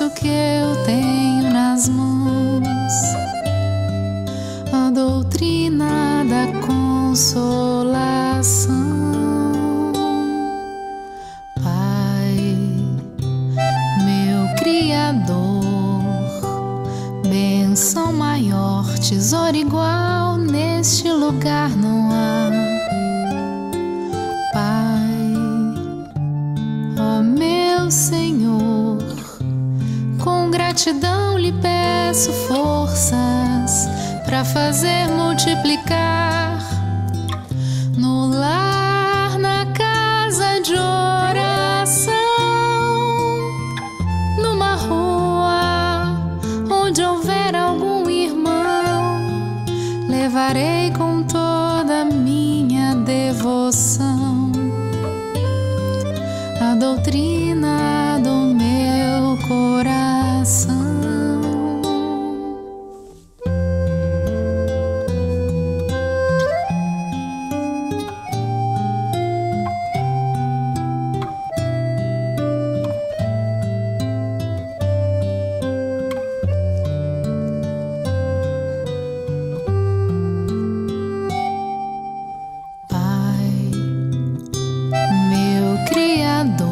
isso que eu tenho nas mãos a doutrina da consolação. Pai, meu Criador, bênção maior, tesouro igual, neste lugar não há. Pai, ó meu Senhor, com gratidão lhe peço forças para fazer multiplicar no lar, na casa de oração, numa rua onde houver algum irmão, levarei com toda a minha devoção a doutrina do meu coração. Pai, meu Criador,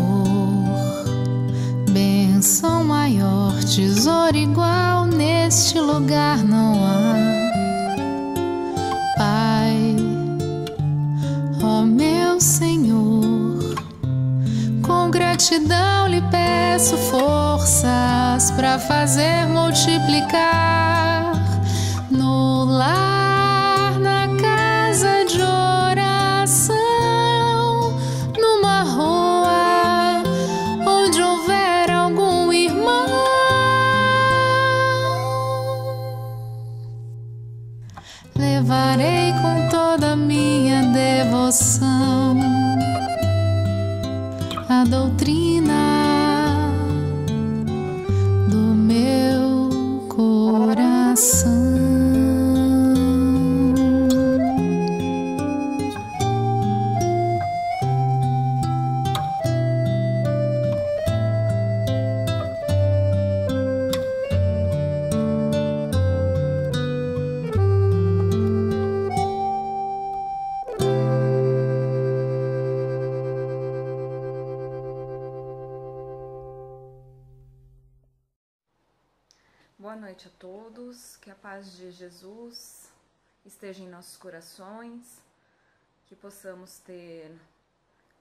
bênção maior, tesouro igual, neste lugar não há. Pai, ó meu Senhor, com gratidão lhe peço forças para fazer multiplicar no lar, na casa de oração, numa rua onde houver algum irmão, levarei com toda a minha devoção a doutrina do meu coração. Boa noite a todos, que a paz de Jesus esteja em nossos corações, que possamos ter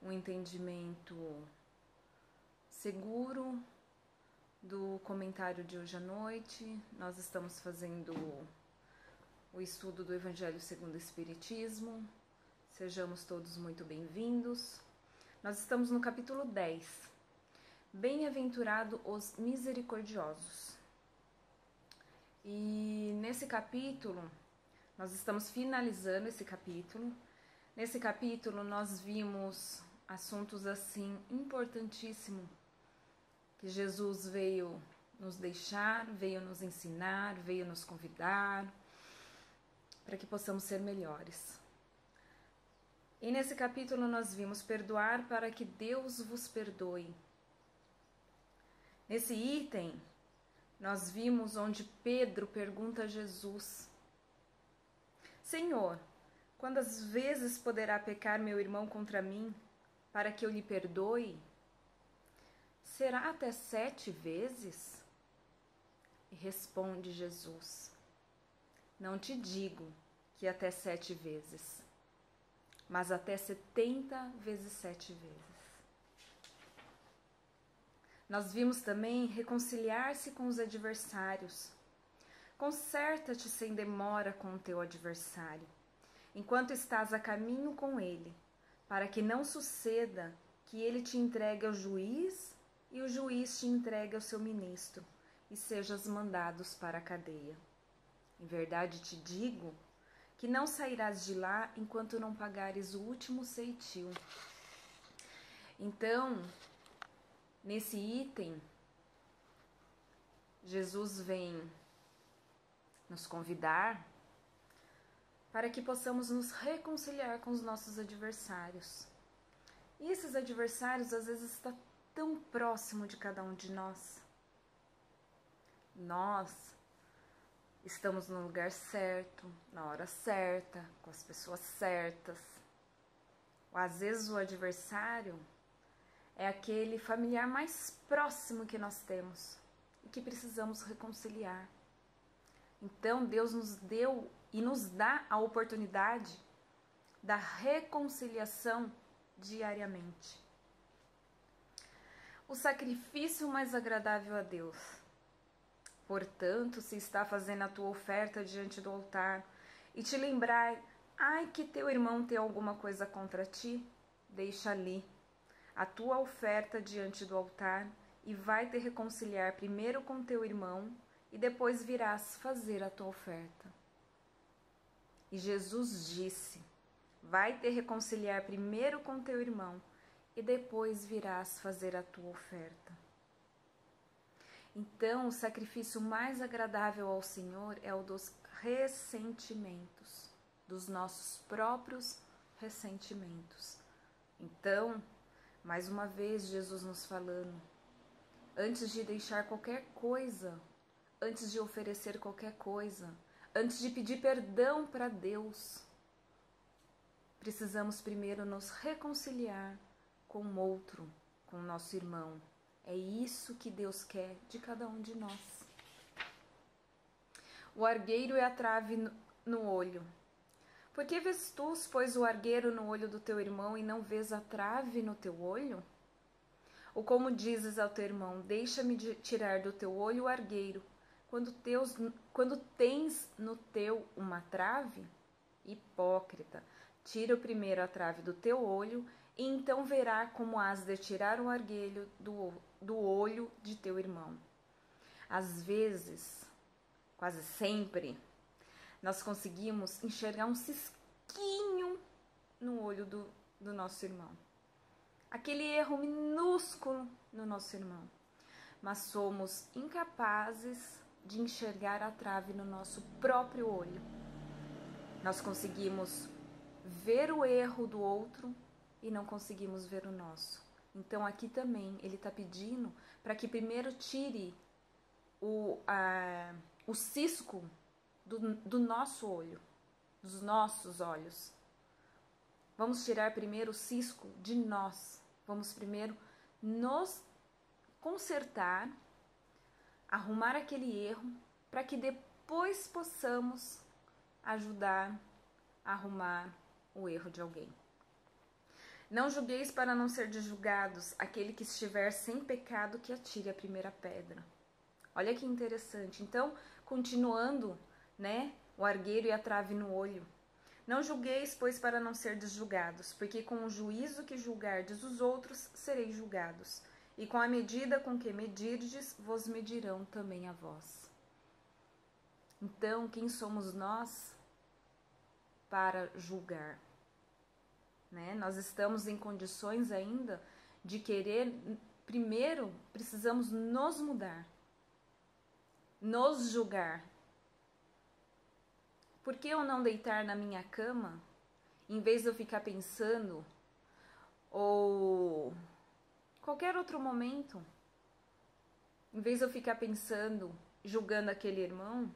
um entendimento seguro do comentário de hoje à noite. Nós estamos fazendo o estudo do Evangelho segundo o Espiritismo, sejamos todos muito bem-vindos. Nós estamos no capítulo 10, Bem-aventurado os misericordiosos. E nesse capítulo, nós estamos finalizando esse capítulo. Nesse capítulo nós vimos assuntos assim importantíssimos que Jesus veio nos deixar, veio nos ensinar, veio nos convidar para que possamos ser melhores. E nesse capítulo nós vimos perdoar para que Deus vos perdoe. Nesse item nós vimos onde Pedro pergunta a Jesus: Senhor, quantas vezes poderá pecar meu irmão contra mim, para que eu lhe perdoe? Será até 7 vezes? E responde Jesus: Não te digo que até 7 vezes, mas até 70 vezes 7 vezes. Nós vimos também reconciliar-se com os adversários. Conserta-te sem demora com o teu adversário, enquanto estás a caminho com ele, para que não suceda que ele te entregue ao juiz e o juiz te entregue ao seu ministro, e sejas mandados para a cadeia. Em verdade te digo que não sairás de lá enquanto não pagares o último ceitil. Então, nesse item, Jesus vem nos convidar para que possamos nos reconciliar com os nossos adversários. E esses adversários às vezes estão tão próximo de cada um de nós. nós estamos no lugar certo, na hora certa, com as pessoas certas. Às vezes o adversário é aquele familiar mais próximo que nós temos e que precisamos reconciliar. Então Deus nos deu e nos dá a oportunidade da reconciliação diariamente. O sacrifício mais agradável a Deus. Portanto, se está fazendo a tua oferta diante do altar e te lembrar, que teu irmão tem alguma coisa contra ti, deixa ali a tua oferta diante do altar e vai te reconciliar primeiro com teu irmão e depois virás fazer a tua oferta. E Jesus disse, vai te reconciliar primeiro com teu irmão e depois virás fazer a tua oferta. Então, o sacrifício mais agradável ao Senhor é o dos ressentimentos, dos nossos próprios ressentimentos. Então, mais uma vez, Jesus nos falando, antes de deixar qualquer coisa, antes de oferecer qualquer coisa, antes de pedir perdão para Deus, precisamos primeiro nos reconciliar com o outro, com o nosso irmão. É isso que Deus quer de cada um de nós. O argueiro é a trave no olho. Por que vês tu, pois, o argueiro no olho do teu irmão e não vês a trave no teu olho? Ou como dizes ao teu irmão, deixa-me tirar do teu olho o argueiro, quando tens no teu uma trave? Hipócrita, tira primeiro a trave do teu olho, e então verá como has de tirar o argueiro do olho de teu irmão. Às vezes, quase sempre, nós conseguimos enxergar um cisquinho no olho do nosso irmão. Aquele erro minúsculo no nosso irmão. Mas somos incapazes de enxergar a trave no nosso próprio olho. Nós conseguimos ver o erro do outro e não conseguimos ver o nosso. Então aqui também ele está pedindo para que primeiro tire o cisco do nosso olho, dos nossos olhos. Vamos tirar primeiro o cisco de nós. Vamos primeiro nos consertar, arrumar aquele erro, para que depois possamos ajudar a arrumar o erro de alguém. Não julgueis para não ser julgados, aquele que estiver sem pecado que atire a primeira pedra. Olha que interessante. Então, continuando, o argueiro e a trave no olho. Não julgueis, pois, para não serdes julgados, porque com o juízo que julgardes os outros, sereis julgados. E com a medida com que medirdes, vos medirão também a vós. Então, quem somos nós para julgar? Nós estamos em condições ainda de querer, primeiro precisamos nos mudar, nos julgar. Por que eu não deitar na minha cama, em vez de eu ficar pensando, ou qualquer outro momento, em vez de eu ficar pensando, julgando aquele irmão,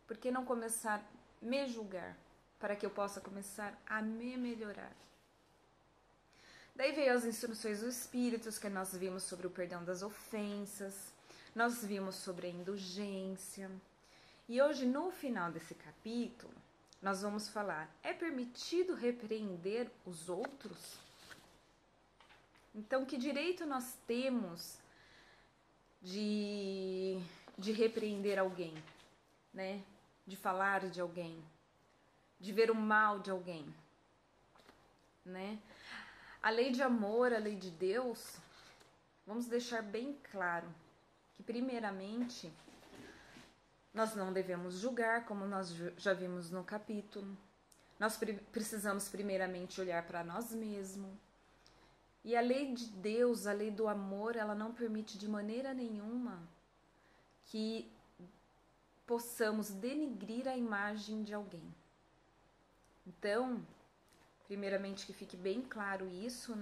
por que não começar a me julgar, para que eu possa começar a me melhorar? Daí veio as instruções dos Espíritos, que nós vimos sobre o perdão das ofensas, nós vimos sobre a indulgência. E hoje, no final desse capítulo, nós vamos falar, é permitido repreender os outros? Então, que direito nós temos de repreender alguém, De falar de alguém, de ver o mal de alguém, A lei de amor, a lei de Deus, vamos deixar bem claro que, primeiramente, nós não devemos julgar, como nós já vimos no capítulo. Nós precisamos, primeiramente, olhar para nós mesmos. E a lei de Deus, a lei do amor, ela não permite de maneira nenhuma que possamos denigrir a imagem de alguém. Então, primeiramente que fique bem claro isso,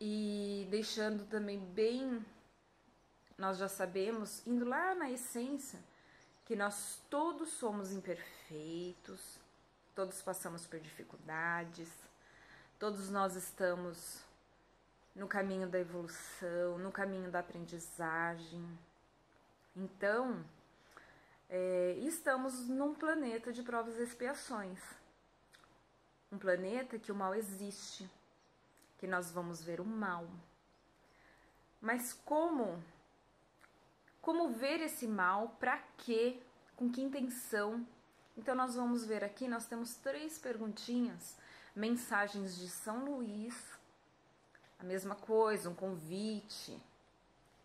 E deixando também bem nós já sabemos, indo lá na essência, que nós todos somos imperfeitos, todos passamos por dificuldades, todos nós estamos no caminho da evolução, no caminho da aprendizagem. Então, estamos num planeta de provas e expiações. Um planeta que o mal existe, que nós vamos ver o mal. Mas como ver esse mal? Para quê? Com que intenção? Então nós vamos ver aqui, nós temos 3 perguntinhas, mensagens de São Luís, a mesma coisa, um convite,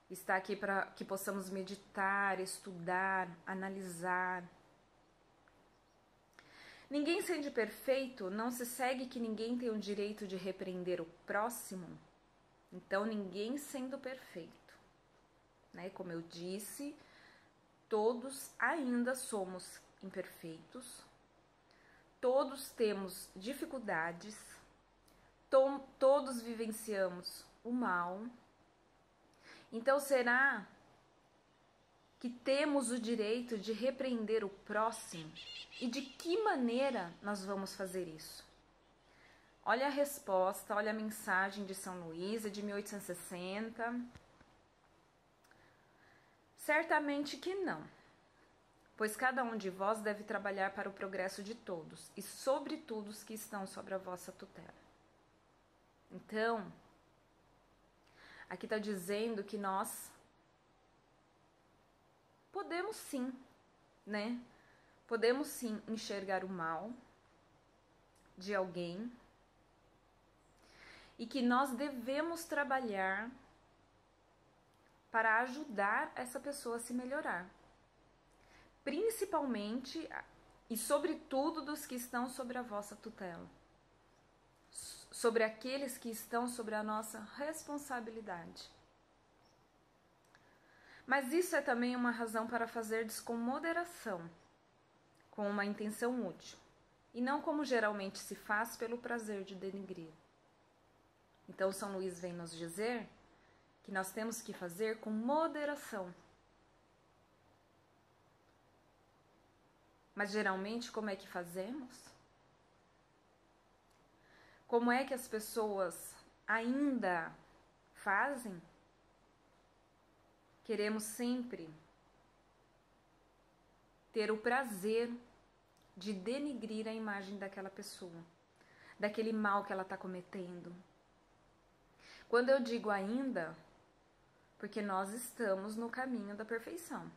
está aqui para que possamos meditar, estudar, analisar. Ninguém sendo perfeito, não se segue que ninguém tem o direito de repreender o próximo. Então ninguém sendo perfeito, né? Como eu disse, todos ainda somos imperfeitos, todos temos dificuldades, todos vivenciamos o mal. Então será que temos o direito de repreender o próximo? E de que maneira nós vamos fazer isso? Olha a resposta, olha a mensagem de São Luís, de 1860. Certamente que não, pois cada um de vós deve trabalhar para o progresso de todos, e sobretudo os que estão sob a vossa tutela. Então, aqui está dizendo que nós podemos sim, né? Podemos sim enxergar o mal de alguém e que nós devemos trabalhar para ajudar essa pessoa a se melhorar. Principalmente e sobretudo dos que estão sobre a vossa tutela. Sobre aqueles que estão sobre a nossa responsabilidade. Mas isso é também uma razão para fazerdes com moderação, com uma intenção útil, e não como geralmente se faz pelo prazer de denegrir. Então São Luís vem nos dizer que nós temos que fazer com moderação. Mas geralmente como é que fazemos? Como é que as pessoas ainda fazem? Queremos sempre ter o prazer de denegrir a imagem daquela pessoa, daquele mal que ela está cometendo. Quando eu digo ainda, porque nós estamos no caminho da perfeição,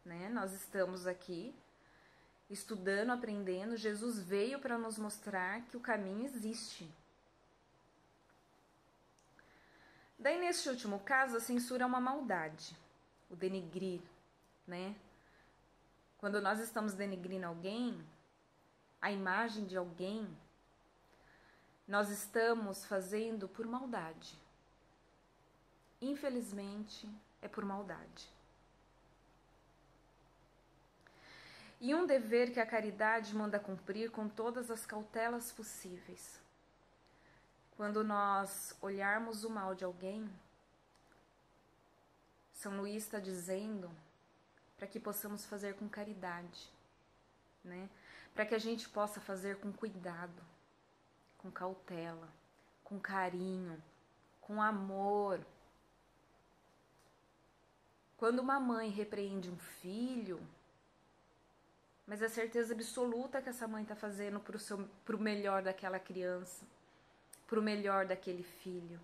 né? Nós estamos aqui estudando, aprendendo. Jesus veio para nos mostrar que o caminho existe. Daí, neste último caso, a censura é uma maldade, o denegrir, né? Quando nós estamos denegrindo alguém, a imagem de alguém, nós estamos fazendo por maldade. Infelizmente, é por maldade. E um dever que a caridade manda cumprir com todas as cautelas possíveis. Quando nós olharmos o mal de alguém, São Luís está dizendo para que possamos fazer com caridade, né? Para que a gente possa fazer com cuidado, com cautela, com carinho, com amor. Quando uma mãe repreende um filho, mas é certeza absoluta que essa mãe está fazendo para o melhor daquela criança, para o melhor daquele filho.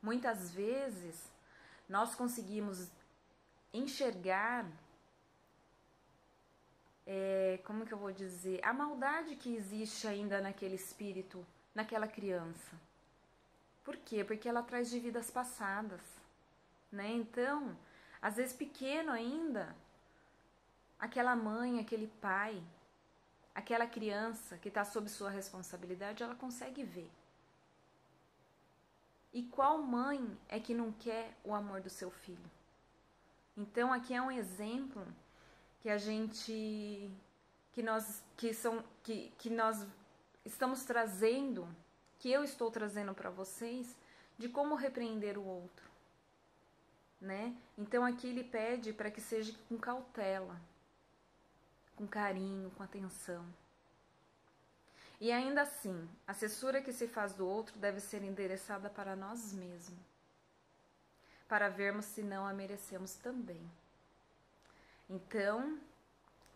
Muitas vezes nós conseguimos enxergar, como que eu vou dizer, a maldade que existe ainda naquele espírito, naquela criança. Por quê? Porque ela traz de vidas passadas, né? Então, às vezes pequeno ainda, aquela mãe, aquele pai, aquela criança que está sob sua responsabilidade, ela consegue ver. E qual mãe é que não quer o amor do seu filho? Então aqui é um exemplo que nós estamos trazendo, que eu estou trazendo para vocês, de como repreender o outro. né? Então aqui ele pede para que seja com cautela, com carinho, com atenção. E ainda assim, a censura que se faz do outro deve ser endereçada para nós mesmos, para vermos se não a merecemos também. Então,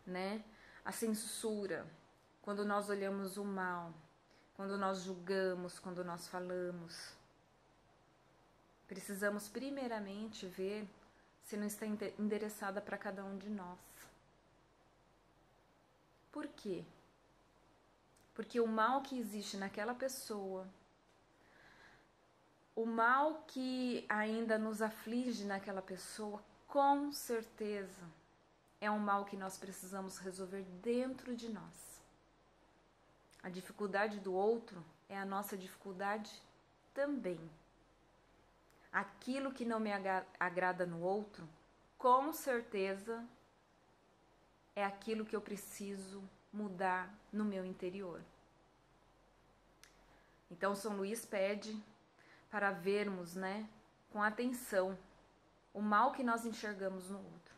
né, a censura, quando nós olhamos o mal, quando nós julgamos, quando nós falamos, precisamos primeiramente ver se não está endereçada para cada um de nós. Por quê? Porque o mal que existe naquela pessoa, o mal que ainda nos aflige naquela pessoa, com certeza é um mal que nós precisamos resolver dentro de nós. A dificuldade do outro é a nossa dificuldade também. Aquilo que não me agrada no outro, com certeza é aquilo que eu preciso mudar no meu interior. Então São Luís pede para vermos, né, com atenção o mal que nós enxergamos no outro.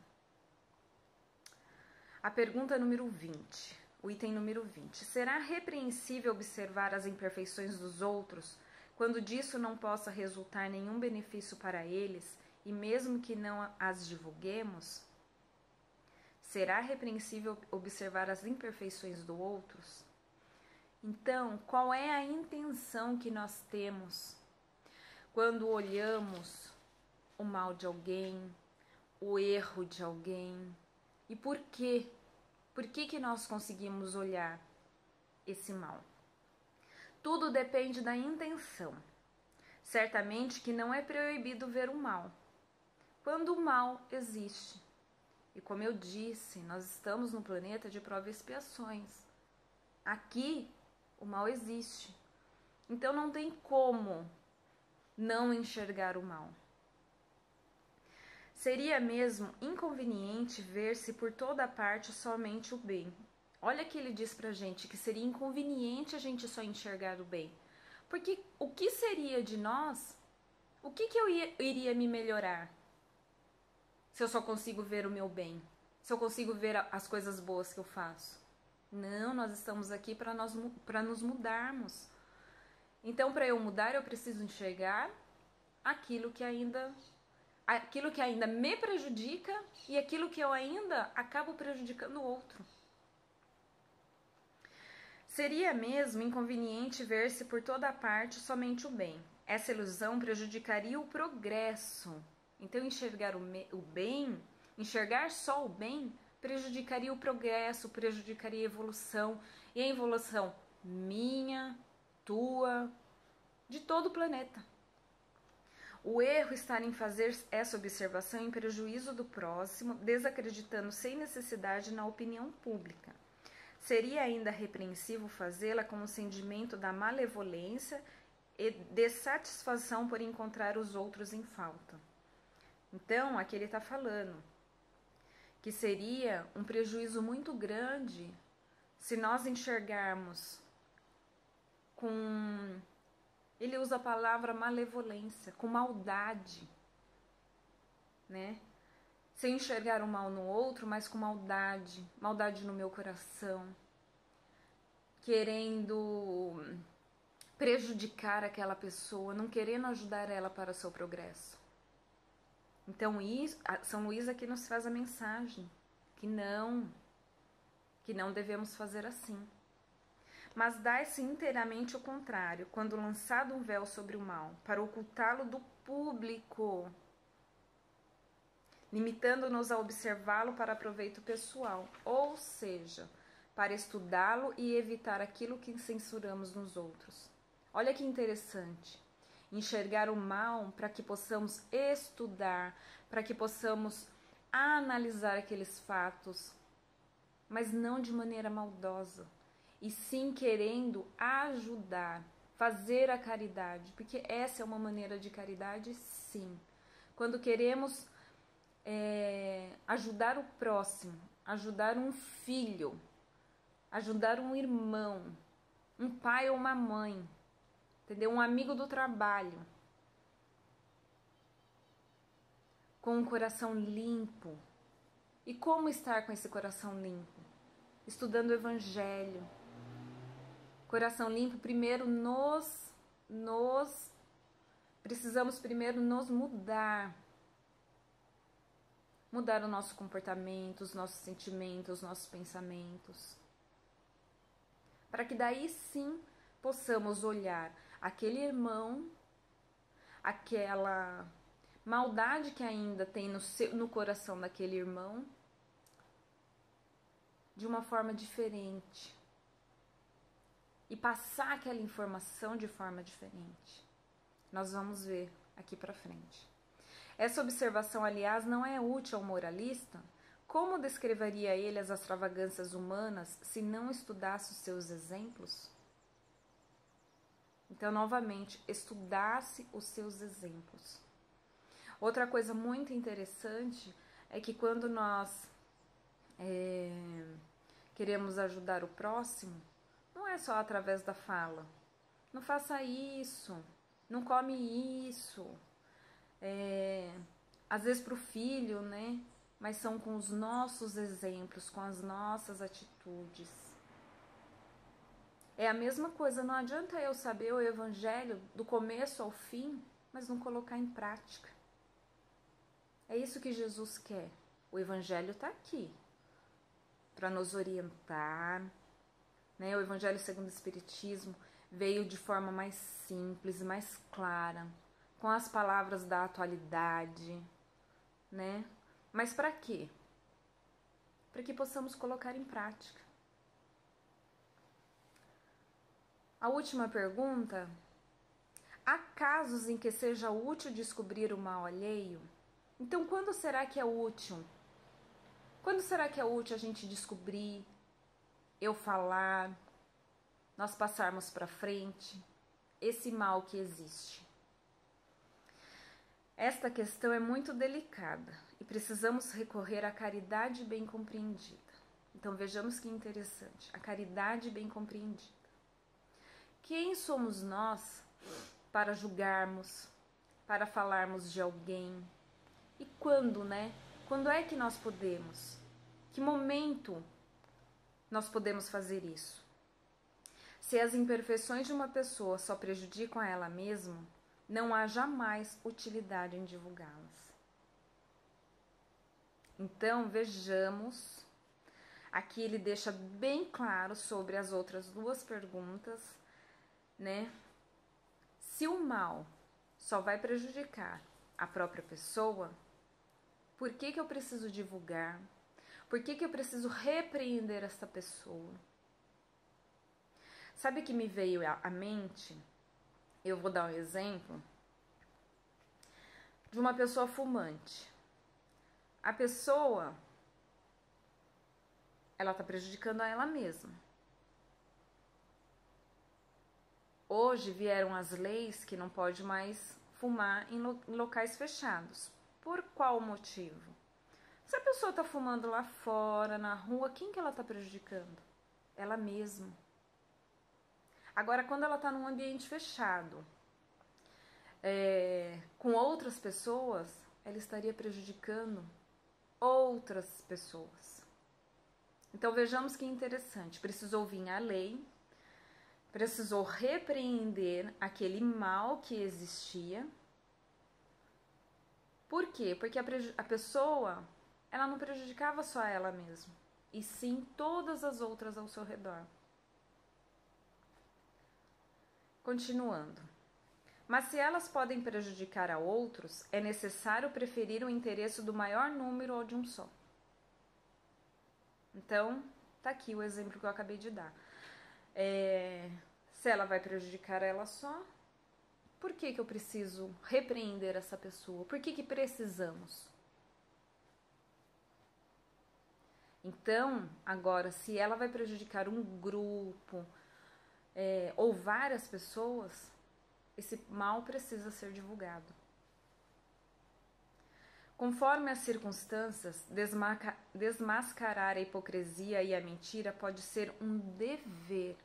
A pergunta número 20, o item número 20. Será repreensível observar as imperfeições dos outros quando disso não possa resultar nenhum benefício para eles e mesmo que não as divulguemos? Será repreensível observar as imperfeições dos outros? Então, qual é a intenção que nós temos quando olhamos o mal de alguém, o erro de alguém? E por quê? Por que nós conseguimos olhar esse mal? Tudo depende da intenção. Certamente que não é proibido ver o mal, quando o mal existe. E como eu disse, nós estamos no planeta de provas e expiações. Aqui, o mal existe. Então não tem como não enxergar o mal. Seria mesmo inconveniente ver-se por toda parte somente o bem. Olha que ele diz pra gente que seria inconveniente a gente só enxergar o bem. Porque o que seria de nós? O que eu iria me melhorar? Se eu só consigo ver o meu bem, se eu consigo ver as coisas boas que eu faço. Não, nós estamos aqui para nos mudarmos. Então, para eu mudar, eu preciso enxergar aquilo que ainda me prejudica e aquilo que eu ainda acabo prejudicando o outro. Seria mesmo inconveniente ver-se por toda parte somente o bem. Essa ilusão prejudicaria o progresso. Então, enxergar o bem, enxergar só o bem, prejudicaria o progresso, prejudicaria a evolução. E a evolução minha, tua, de todo o planeta. O erro está em fazer essa observação em prejuízo do próximo, desacreditando sem necessidade na opinião pública. Seria ainda repreensível fazê-la com o sentimento da malevolência e de satisfação por encontrar os outros em falta. Então, aqui ele está falando que seria um prejuízo muito grande se nós enxergarmos com... Ele usa a palavra malevolência, com maldade, né? Sem enxergar o mal no outro, mas com maldade, maldade no meu coração, querendo prejudicar aquela pessoa, não querendo ajudar ela para o seu progresso. Então, São Luís aqui nos faz a mensagem que não devemos fazer assim. Mas dá-se inteiramente o contrário, quando lançado um véu sobre o mal, para ocultá-lo do público, limitando-nos a observá-lo para proveito pessoal, ou seja, para estudá-lo e evitar aquilo que censuramos nos outros. Olha que interessante. Enxergar o mal para que possamos estudar, para que possamos analisar aqueles fatos, mas não de maneira maldosa, e sim querendo ajudar, fazer a caridade, porque essa é uma maneira de caridade, sim. Quando queremos ajudar o próximo, ajudar um filho, ajudar um irmão, um pai ou uma mãe, entendeu? Um amigo do trabalho. com um coração limpo. E como estar com esse coração limpo? Estudando o Evangelho. Coração limpo, primeiro precisamos primeiro nos mudar. Mudar o nosso comportamento, os nossos sentimentos, os nossos pensamentos. Para que daí sim possamos olhar aquele irmão, aquela maldade que ainda tem no coração daquele irmão, de uma forma diferente. E passar aquela informação de forma diferente. Nós vamos ver aqui para frente. Essa observação, aliás, não é útil ao moralista. Como descreveria ele as extravagâncias humanas se não estudasse os seus exemplos? Então, novamente, estudasse os seus exemplos. Outra coisa muito interessante é que quando nós queremos ajudar o próximo, não é só através da fala. Não faça isso, não come isso. Às vezes para o filho, né? Mas são com os nossos exemplos, com as nossas atitudes. É a mesma coisa, não adianta eu saber o Evangelho do começo ao fim, mas não colocar em prática. É isso que Jesus quer. O Evangelho está aqui para nos orientar, né? O Evangelho segundo o Espiritismo veio de forma mais simples, mais clara, com as palavras da atualidade, né? Mas para quê? Para que possamos colocar em prática. A última pergunta: há casos em que seja útil descobrir o mal alheio? Então, quando será que é útil? Quando será que é útil a gente descobrir, eu falar, nós passarmos para frente esse mal que existe? Esta questão é muito delicada e precisamos recorrer à caridade bem compreendida. Então, vejamos que interessante, a caridade bem compreendida. Quem somos nós para julgarmos, para falarmos de alguém? E quando, né? Quando é que nós podemos? Que momento nós podemos fazer isso? Se as imperfeições de uma pessoa só prejudicam a ela mesma, não há jamais utilidade em divulgá-las. Então, vejamos. Aqui ele deixa bem claro sobre as outras duas perguntas, né? Se o mal só vai prejudicar a própria pessoa, por que eu preciso divulgar? Por que eu preciso repreender essa pessoa? Sabe o que me veio à mente? Eu vou dar um exemplo de uma pessoa fumante. A pessoa, ela está prejudicando a ela mesma. Hoje vieram as leis que não pode mais fumar em locais fechados. Por qual motivo? Se a pessoa está fumando lá fora, na rua, quem que ela está prejudicando? Ela mesma. Agora, quando ela está num ambiente fechado, com outras pessoas, ela estaria prejudicando outras pessoas. Então, vejamos que interessante. Precisou vir a lei, precisou repreender aquele mal que existia. Por quê? Porque a pessoa, ela não prejudicava só ela mesma, e sim todas as outras ao seu redor. Continuando. Mas se elas podem prejudicar a outros, é necessário preferir o interesse do maior número ou de um só. Então, tá aqui o exemplo que eu acabei de dar. Se ela vai prejudicar ela só, por que eu preciso repreender essa pessoa? Por que precisamos? Então, agora, se ela vai prejudicar um grupo ou várias pessoas, esse mal precisa ser divulgado. Conforme as circunstâncias, desmascarar a hipocrisia e a mentira pode ser um dever.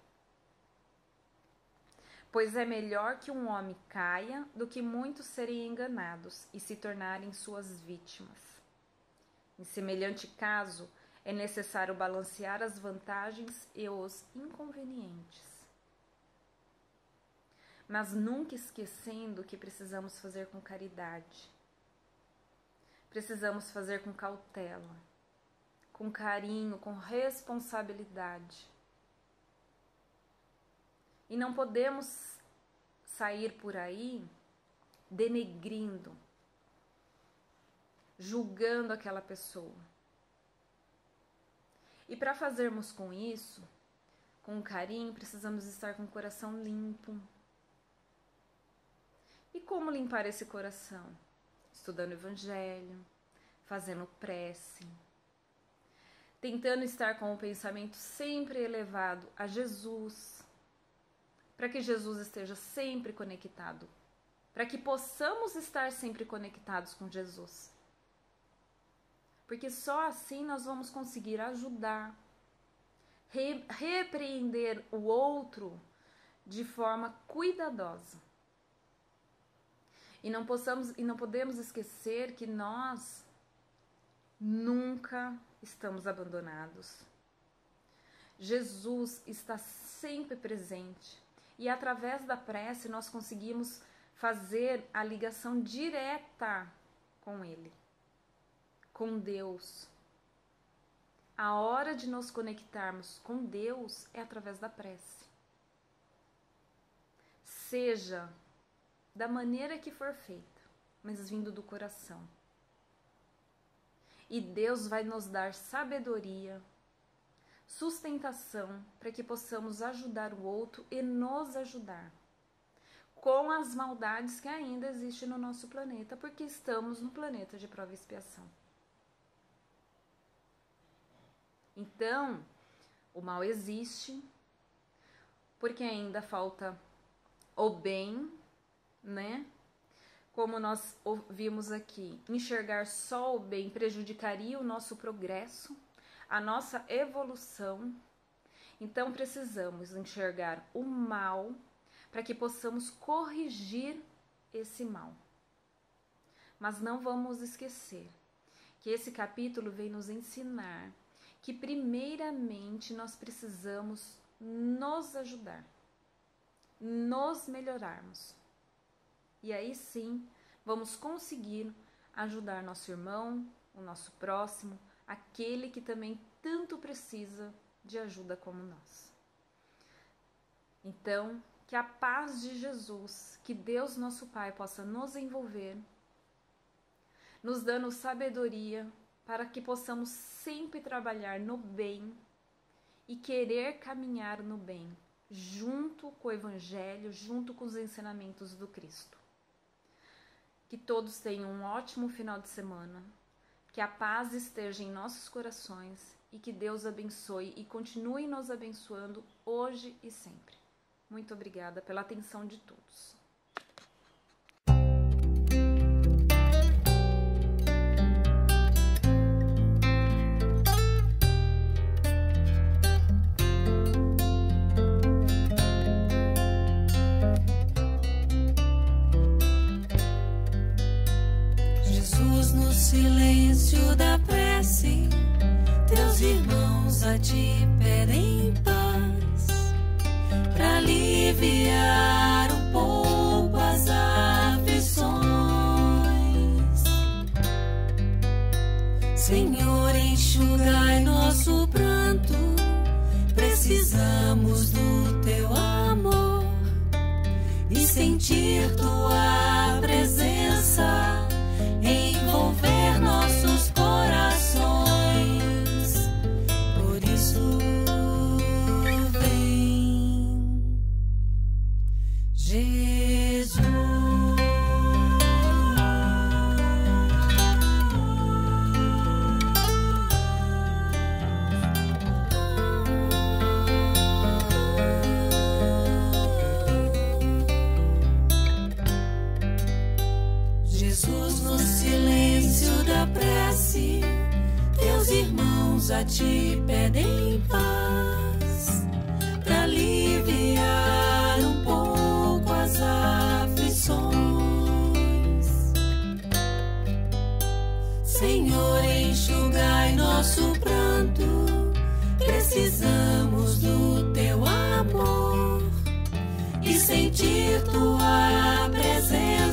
Pois é melhor que um homem caia do que muitos serem enganados e se tornarem suas vítimas. Em semelhante caso, é necessário balancear as vantagens e os inconvenientes. Mas nunca esquecendo que precisamos fazer com caridade. Precisamos fazer com cautela, com carinho, com responsabilidade. E não podemos sair por aí denegrindo, julgando aquela pessoa. E para fazermos com isso, com carinho, precisamos estar com o coração limpo. E como limpar esse coração? Estudando o Evangelho, fazendo prece, tentando estar com o pensamento sempre elevado a Jesus, para que Jesus esteja sempre conectado, para que possamos estar sempre conectados com Jesus. Porque só assim nós vamos conseguir ajudar, repreender o outro de forma cuidadosa. E não podemos esquecer que nós nunca estamos abandonados. Jesus está sempre presente e através da prece nós conseguimos fazer a ligação direta com Ele, com Deus. A hora de nos conectarmos com Deus é através da prece. Seja da maneira que for feita, mas vindo do coração. E Deus vai nos dar sabedoria, sustentação, para que possamos ajudar o outro e nos ajudar com as maldades que ainda existem no nosso planeta, porque estamos no planeta de prova e expiação. Então, o mal existe, porque ainda falta o bem, né? Como nós ouvimos aqui, enxergar só o bem prejudicaria o nosso progresso, a nossa evolução. Então precisamos enxergar o mal para que possamos corrigir esse mal. Mas não vamos esquecer que esse capítulo vem nos ensinar que primeiramente nós precisamos nos ajudar, nos melhorarmos. E aí sim, vamos conseguir ajudar nosso irmão, o nosso próximo, aquele que também tanto precisa de ajuda como nós. Então, que a paz de Jesus, que Deus nosso Pai possa nos envolver, nos dando sabedoria para que possamos sempre trabalhar no bem e querer caminhar no bem, junto com o Evangelho, junto com os ensinamentos do Cristo. Que todos tenham um ótimo final de semana, que a paz esteja em nossos corações e que Deus abençoe e continue nos abençoando hoje e sempre. Muito obrigada pela atenção de todos. No silêncio da prece, teus irmãos a ti pedem paz, pra aliviar um pouco as aflições. Senhor, enxugai nosso pranto, precisamos do teu amor e sentir tua presença envolver nossos corações. Por isso vem, Jesus. Jesus, no silêncio da prece, teus irmãos a ti pedem paz, pra aliviar um pouco enxugai nosso pranto, precisamos do teu amor e sentir tua presença